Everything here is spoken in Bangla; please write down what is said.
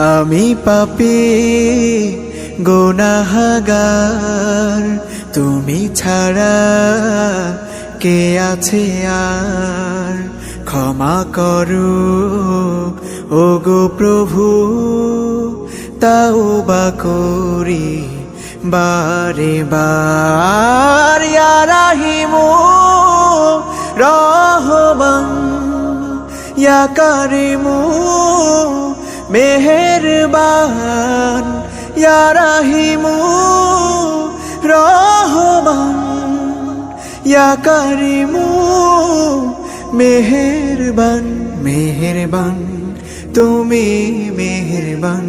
আমি পাপী গুনাহগার, তুমি ছাড়া কে আছে আর। ক্ষমা করো ওগো প্রভু, তাওবা করি বারে বার। ইয়া রাহিমু রহমান, ইয়া কারিমু মেহেরবান, ইয়া রাহিমু রহমান, ইয়া কারিমু মেহেরবান। মেহেরবান তুমি মেহেরবান।